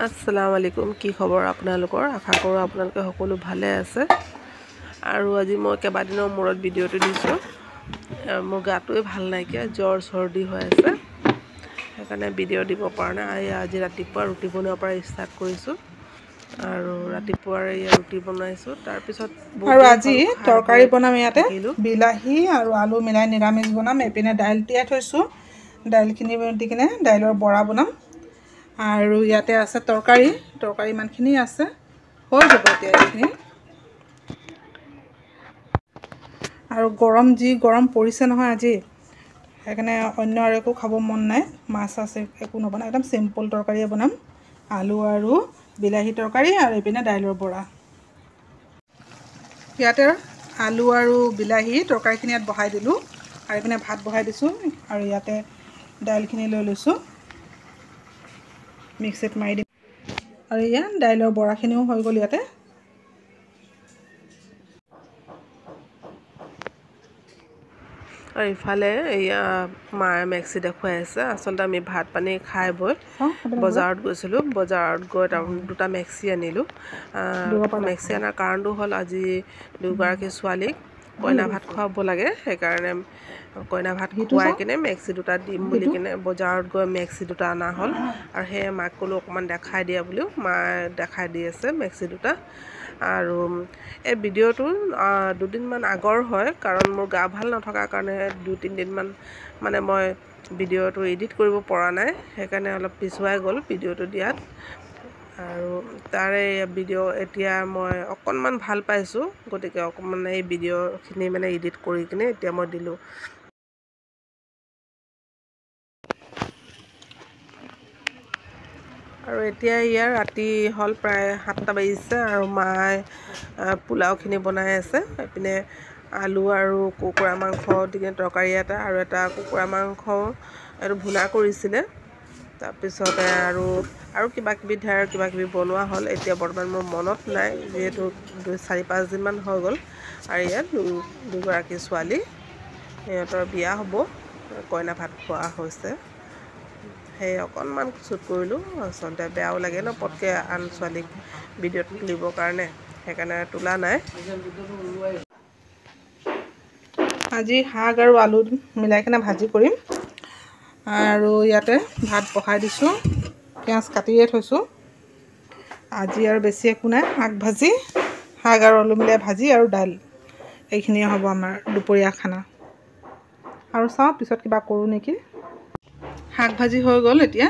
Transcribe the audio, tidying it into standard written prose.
আসসালামু আলাইকুম কি খবৰ আপোনালোকৰ আশা কৰোঁ আপোনালোকে সকলো ভালে আছে আৰু আজি মই কেইবাদিনৰ মূৰত ভিডিঅ'টো দিছোঁ মোৰ গাটোৱে ভাল নাইকিয়া জ্বৰ চৰ্দি হৈ আছে সেইকাৰণে ভিডিঅ' দিব পৰা নাই আজি ৰাতিপুৱা ৰুটি বনোৱাৰ পৰা ষ্টাৰ্ট কৰিছোঁ আৰু ৰাতিপুৱাৰ এই ৰুটি বনাইছোঁ তাৰ পিছত আৰু আজি তৰকাৰী বনাম ইয়াতে বিলাহী আৰু আলু মিলাই নিৰামিষ বনাম এপিনে দাইল তিয়াই থৈছোঁ দাইলখিনি দি কিনে দাইলৰ বৰা বনাম আৰু ইয়াতে আছে তৰকাৰী ইমানখিনি আছে হৈ যাব এতিয়া এইখিনি আৰু গৰম পৰিছে নহয় আজি সেইকাৰণে অন্য আৰু একো খাব মন নাই মাছ আছে একো নবনাই একদম সিম্পল তৰকাৰীয়ে বনাম আলু আৰু বিলাহী তৰকাৰী আৰু এপিনে দাইলৰ বৰা ইয়াতে আলু আৰু বিলাহী তৰকাৰীখিনি ইয়াত বহাই দিলোঁ আৰু এপিনে ভাত বহাই দিছোঁ আৰু ইয়াতে দাইলখিনি লৈ লৈছোঁ মিক্সিত মাৰি দিম আৰু ইয়াত দাইলৰ বৰাখিনিও হৈ গ'ল ইয়াতে আৰু ইফালে এয়া মায়ে মেক্সি দেখুৱাই আছে আচলতে আমি ভাত পানী খাই বৈ বজাৰত গৈছিলোঁ বজাৰত গৈ দুটা মেক্সি আনিলোঁ মেক্সি অনাৰ কাৰণটো হ'ল আজি দুগৰাকী ছোৱালীক কইনা ভাত খুৱাব লাগে সেইকাৰণে কইনা ভাত খুৱাই কিনে মেক্সি দুটা দিম বুলি কিনে বজাৰত গৈ মেক্সি দুটা অনা হ'ল আৰু সেয়ে মাক ক'লোঁ অকণমান দেখাই দিয়া বুলিও মায়ে দেখাই দি আছে মেক্সি দুটা আৰু এই ভিডিঅ'টো দুদিনমান আগৰ হয় কাৰণ মোৰ গা ভাল নথকাৰ কাৰণে 2-3 দিনমান মানে মই ভিডিঅ'টো এডিট কৰিব পৰা নাই সেইকাৰণে অলপ পিছুৱাই গ'ল ভিডিঅ'টো দিয়াত আৰু তাৰে ভিডিঅ' এতিয়া মই অকণমান ভাল পাইছোঁ গতিকে অকণমান এই ভিডিঅ'খিনি মানে এডিট কৰি কিনে এতিয়া মই দিলোঁ আৰু এতিয়া ইয়াৰ ৰাতি হ'ল প্ৰায় 7টা বাজিছে আৰু মায়ে পোলাওখিনি বনাই আছে এইপিনে আলু আৰু কুকুৰা মাংস দি কিনে তৰকাৰী এটা আৰু এটা কুকুৰা মাংস এইটো ভুনা কৰিছিলে তাৰপিছতে আৰু কিবাকিবি বনোৱা হ'ল এতিয়া বৰ্তমান মোৰ মনত নাই যিহেতু 4-5 দিনমান হৈ গ'ল আৰু ইয়াত দুগৰাকী ছোৱালী সিহঁতৰ বিয়া হ'ব কইনা ভাত খোৱা হৈছে সেই অকণমান শ্বুট কৰিলোঁ আচলতে বেয়াও লাগে ন পটকৈ আন ছোৱালীক ভিডিঅ'ত তুলিবৰ কাৰণে সেইকাৰণে তোলা নাই আজি শাক আৰু আলু মিলাই কিনে ভাজি কৰিম আৰু ইয়াতে ভাত বহাই দিছোঁ পিঁয়াজ কাটিয়ে থৈছোঁ আজি আৰু বেছি একো নাই শাক আৰু আলু মিলাই ভাজি আৰু দাইল এইখিনিয়ে হ'ব আমাৰ দুপৰীয়া খানা আৰু চাওঁ পিছত কিবা কৰোঁ নেকি শাক ভাজি হৈ গ'ল এতিয়া